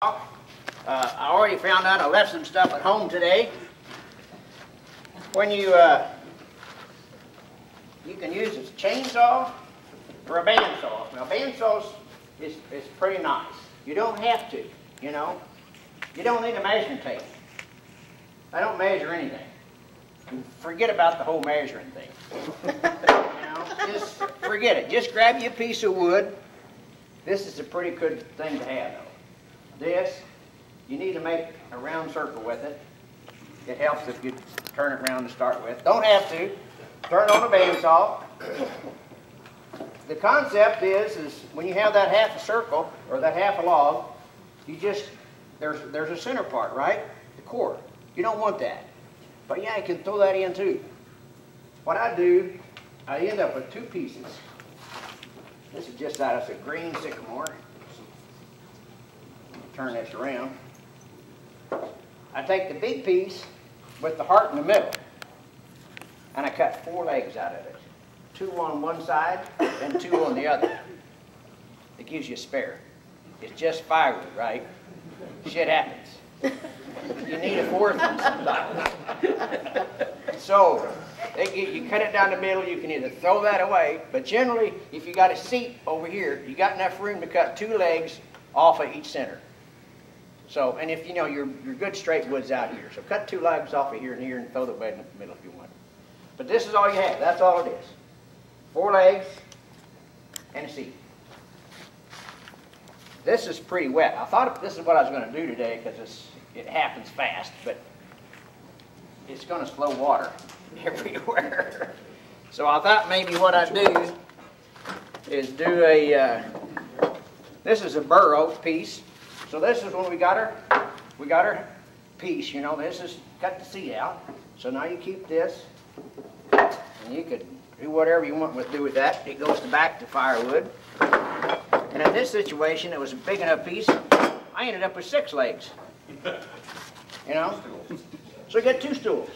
I already found out I left some stuff at home today. When you can use a chainsaw or a bandsaw. Now bandsaws is pretty nice. You don't have to, you know. You don't need a measuring tape. I don't measure anything. Forget about the whole measuring thing. You know, just forget it. Just grab you a piece of wood. This is a pretty good thing to have though. This, you need to make a round circle with it. It helps if you turn it around to start with. Don't have to. Turn on a bandsaw. The concept is when you have that half a circle or that half a log, you just, there's a center part, right? The core. You don't want that. But yeah, you can throw that in too. What I do, I end up with two pieces. This is just out of a green sycamore. Turn this around. I take the big piece with the heart in the middle and I cut 4 legs out of it. 2 on one side and 2 on the other. It gives you a spare. It's just firewood, right? Shit happens. You need a 4th one sometimes. So, you cut it down the middle, you can either throw that away, but generally, if you got a seat over here, you got enough room to cut 2 legs off of each center. So, and if you know your good straight wood's out here, so cut 2 legs off of here and here and throw the bed in the middle if you want. But this is all you have. That's all it is. 4 legs and a seat. This is pretty wet. I thought this is what I was going to do today because it happens fast, but it's going to slow water everywhere. So I thought maybe what I'd do is do a. This is a bur oak piece. So this is when we got our piece, you know, this is cut the seat out. So now you keep this, and you could do whatever you want to do with that. It goes back to firewood. And in this situation, it was a big enough piece, I ended up with 6 legs. You know? So you get 2 stools.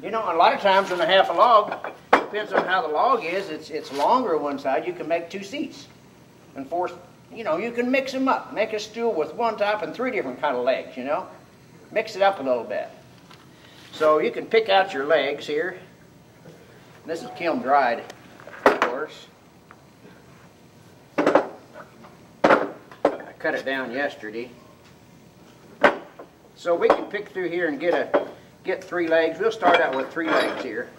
You know, a lot of times when I have a log, depends on how the log is, it's longer on one side, you can make 2 seats. And 4, you know, you can mix them up. Make a stool with 1 top and 3 different kind of legs, you know. Mix it up a little bit. So you can pick out your legs here. This is kiln dried, of course. I cut it down yesterday. So we can pick through here and get 3 legs. We'll start out with 3 legs here.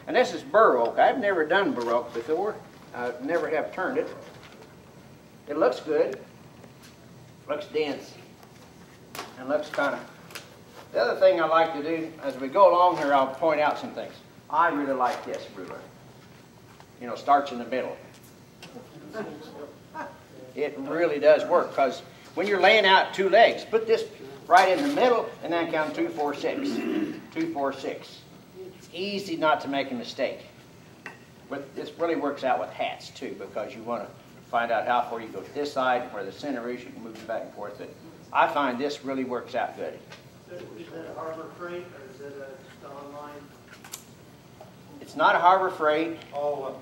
And this is bur oak. I've never done bur oak before. I never have turned it. It looks good, looks dense, and looks kind of... The other thing I like to do, as we go along here, I'll point out some things. I really like this ruler. You know, starts in the middle. It really does work, because when you're laying out 2 legs, put this right in the middle, and then count 2, 4, 6. 2, 4, 6. It's easy not to make a mistake. But this really works out with hats, too, because you want to find out how far you go to this side, where the center is, you can move it back and forth. But I find this really works out good. Is that a Harbor Freight or is it just online? It's not a Harbor Freight. All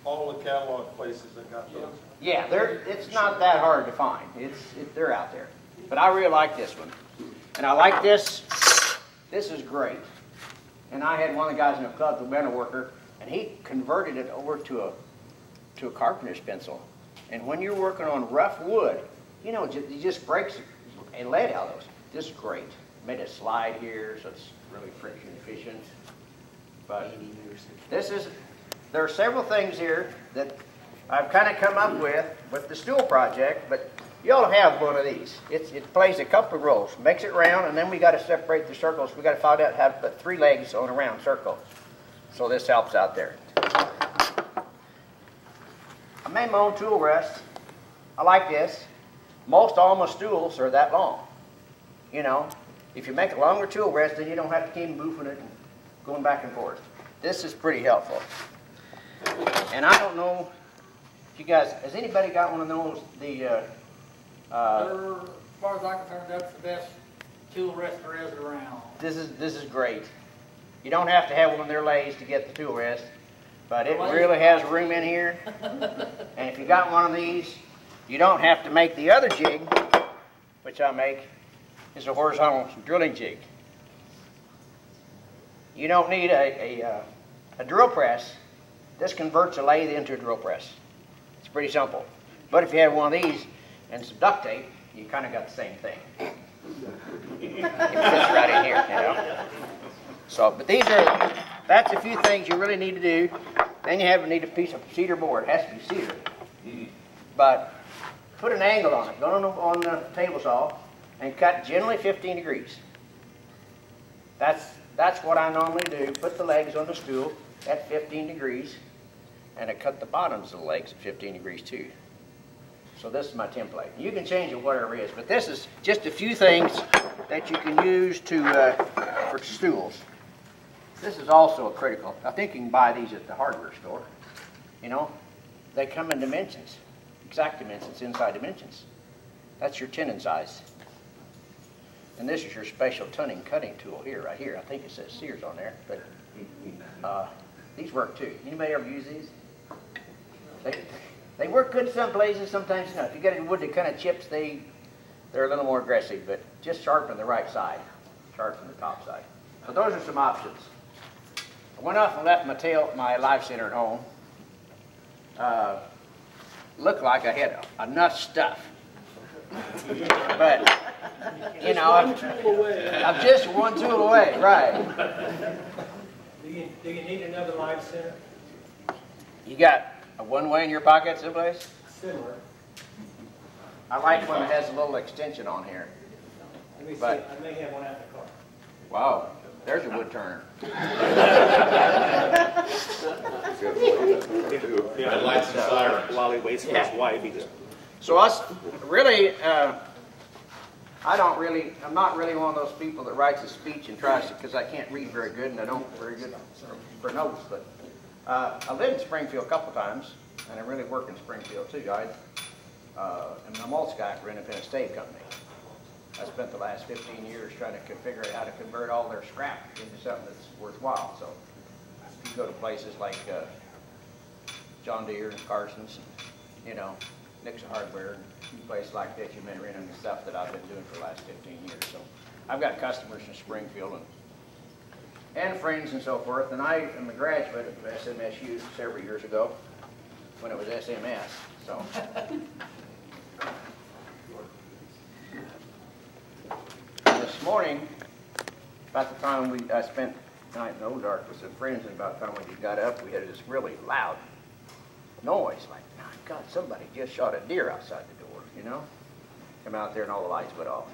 the catalog places that got those. Yeah, it's not that hard to find. They're out there. But I really like this one. And I like this. This is great. And I had one of the guys in the club, the winter worker, and he converted it over to a carpenter's pencil. And when you're working on rough wood, you know, it just breaks a lead out of those. This is great. Made a slide here, so it's really friction efficient. But there are several things here that I've kind of come up with the stool project, but you ought to have one of these. It plays a couple of roles, makes it round, and then we got to separate the circles. We got to find out how to put 3 legs on a round circle. So this helps out there. I made my own tool rest. I like this. Most all my stools are that long. You know, if you make a longer tool rest, then you don't have to keep moving it and going back and forth. This is pretty helpful. And I don't know if you guys, has anybody got one of those, As far as I'm concerned, that's the best tool rest there is around. This is great. You don't have to have one of their lays to get the tool rest. But it really has room in here. And if you got one of these, you don't have to make the other jig which I make, is a horizontal drilling jig. You don't need a drill press. This converts a lathe into a drill press. It's pretty simple. But if you had one of these and some duct tape, you kind of got the same thing. It fits right in here, you know. So, but that's a few things you really need to do. Then you need a piece of cedar board. It has to be cedar. But put an angle on it. Go on the table saw and cut generally 15 degrees. That's what I normally do. Put the legs on the stool at 15 degrees, and I cut the bottoms of the legs at 15 degrees too. So this is my template. You can change it whatever it is, but this is just a few things that you can use for stools. This is also a critical. I think you can buy these at the hardware store. You know, they come in dimensions, exact dimensions, inside dimensions. That's your tenon size. And this is your special tuning cutting tool here, right here. I think it says Sears on there, but these work too. Anybody ever use these? They work good some places, sometimes not. If you get a wood that kind of chips, they're a little more aggressive, but just sharpen the right side, sharpen the top side. So those are some options. I went off and left my life center at home. Looked like I had enough stuff. But, you know, I'm just one tool away, right. Do you need another life center? You got a one-way in your pocket someplace? Similar. I like one that has a little extension on here. Let me see, I may have one out the car. Wow, there's a wood turner. Red lights and sirens. While he waits for his wife, he just... So us, really, I'm not really one of those people that writes a speech and tries to, because I can't read very good and I don't very good for notes, but I lived in Springfield a couple times, and I really work in Springfield too. I'm a mulch guy for Independent Stave Company. I spent the last 15 years trying to figure out how to convert all their scrap into something that's worthwhile. So you go to places like John Deere and Carson's, and, you know, Nixon Hardware, and places like that, you've been renting the stuff that I've been doing for the last 15 years. So I've got customers in Springfield and friends and so forth, and I am a graduate of SMSU several years ago when it was SMS. So. This morning, about the time I spent the night in Ozark with some friends, and about the time we got up, we had this really loud noise, like, my God, somebody just shot a deer outside the door, you know? Come out there and all the lights went off.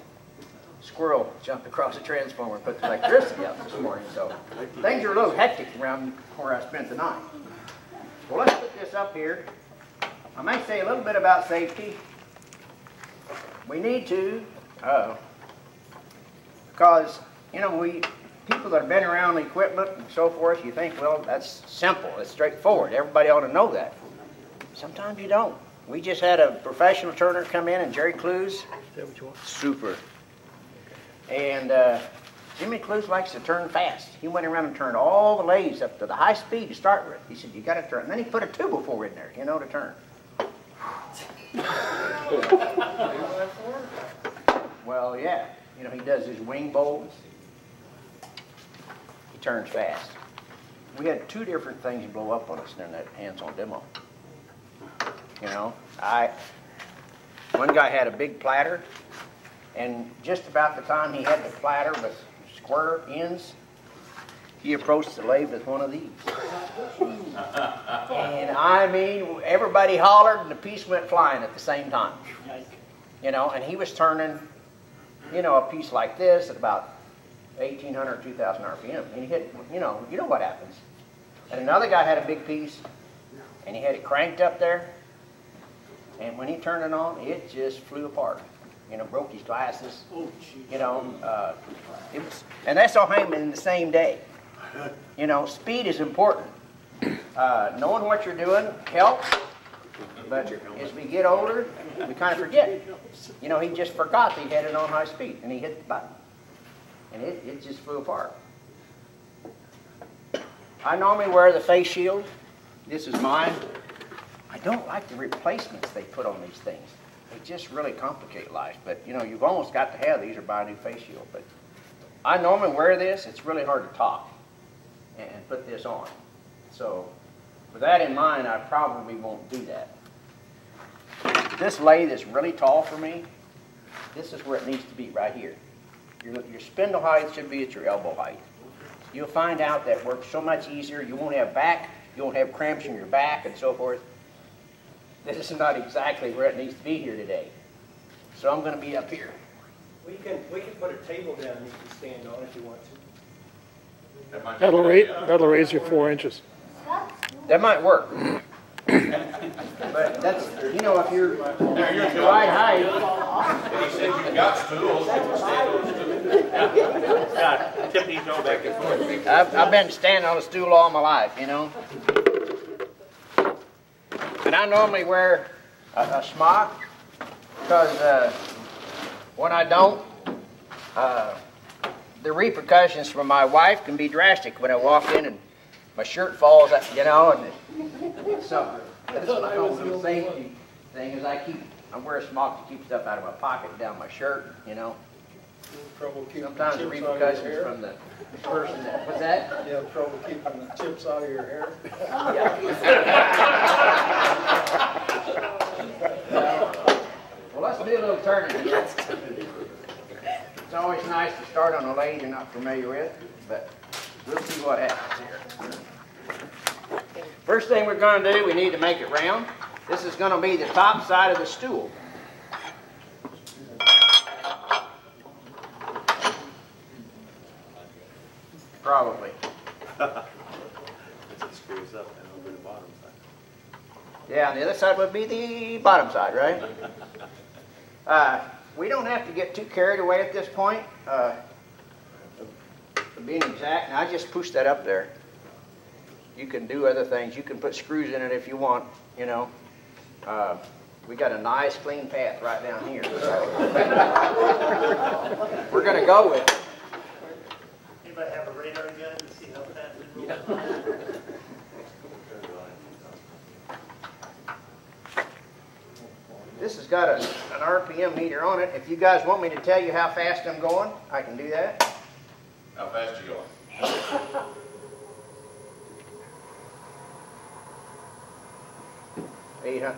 Squirrel jumped across the transformer and put the electricity out this morning, so things are a little hectic around where I spent the night. Well, let's put this up here. I might say a little bit about safety. We need to, because, you know, people that have been around the equipment and so forth, you think, well, that's simple, it's straightforward, everybody ought to know that. Sometimes you don't. We just had a professional turner come in, and Jerry Clues. Is that what you want? Super. And Jimmy Clues likes to turn fast. He went around and turned all the lathes up to the high speed to start with. He said, you got to turn. And then he put a 2x4 in there, you know, to turn. Well, yeah. You know, he does his wing bolts. He turns fast. We had two different things blow up on us in that hands-on demo. You know, one guy had a big platter, and just about the time he had the platter with square ends, he approached the lathe with one of these. And I mean, everybody hollered, and the piece went flying at the same time. You know, and he was turning, you know, a piece like this at about 1,800, 2,000 RPM. And he hit, you know what happens. And another guy had a big piece, and he had it cranked up there. And when he turned it on, it just flew apart. You know, broke his glasses. You know, it was, and that's all happened in the same day. You know, speed is important. Knowing what you're doing helps, but as we get older, we kind of forget. You know, he just forgot that he had it on high speed, and he hit the button, and it just flew apart. I normally wear the face shield. This is mine. I don't like the replacements they put on these things. they just really complicate life. But you know, you've almost got to have these or buy a new face shield. But I normally wear this. It's really hard to talk and put this on. So with that in mind, I probably won't do that. This lathe is really tall for me. This is where it needs to be, right here. Your spindle height should be at your elbow height. You'll find out that works so much easier. You won't have back, you won't have cramps in your back and so forth. This is not exactly where it needs to be here today. So I'm going to be up here. We can put a table down you can stand on if you want to. That'll raise you 4 inches. That might work. But that's, you know, if you're the right height. He said you got stools, you can stand on stools. Tip these all back and forth. I've been standing on a stool all my life, you know. And I normally wear a smock because when I don't, the repercussions for my wife can be drastic when I walk in and my shirt falls, you know, and so that's my own safety thing is I wear a smock to keep stuff out of my pocket down my shirt, you know. Sometimes the repercussions from the person that, what's that? You have trouble keeping the chips out of your hair? Well, let's do a little turning. It's always nice to start on a lathe you're not familiar with, but we'll see what happens here. First thing we're going to do, we need to make it round. This is going to be the top side of the stool. Probably. Screws up and over the bottom side. Yeah, and the other side would be the bottom side, right? We don't have to get too carried away at this point. Being exact, and I just push that up there. You can do other things. You can put screws in it if you want, you know. We got a nice clean path right down here. So. We're going to go with it. Anybody have a radar gun to see how fast it moves? This has got an RPM meter on it. If you guys want me to tell you how fast I'm going, I can do that. How fast you going?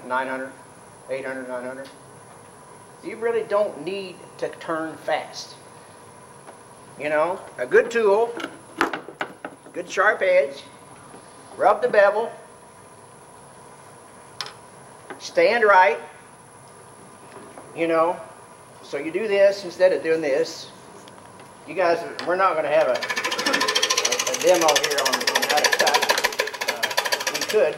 900, 900. You really don't need to turn fast. You know, a good tool, good sharp edge, rub the bevel, stand right, you know. So you do this instead of doing this. You guys, we're not going to have a demo here on how to cut. We could.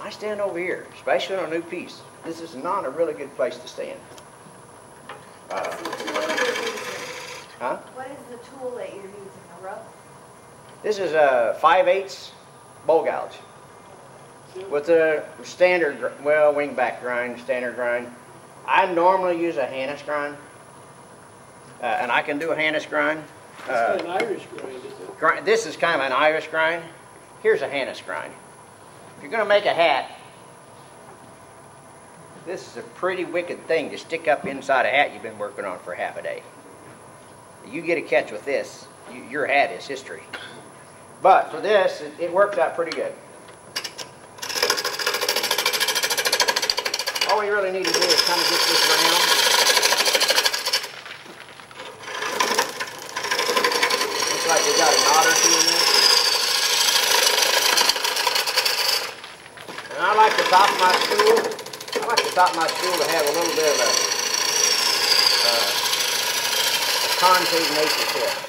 I stand over here, especially on a new piece. This is not a really good place to stand. What is the tool that you're using, a rough? This is a 5/8 bowl gouge with a standard, well, wingback grind, standard grind. I normally use a Hannis grind, and I can do a Hannis grind. It's an Irish grind, This is kind of an Irish grind. Here's a Hannis grind. If you're going to make a hat, this is a pretty wicked thing to stick up inside a hat you've been working on for half a day. You get a catch with this, your hat is history. But for this, it works out pretty good. All we really need to do is kind of get this round. Looks like we got a knot or two in there. And I like the top of my stool. I like the top of my stool to have a little bit of a concave nature to it.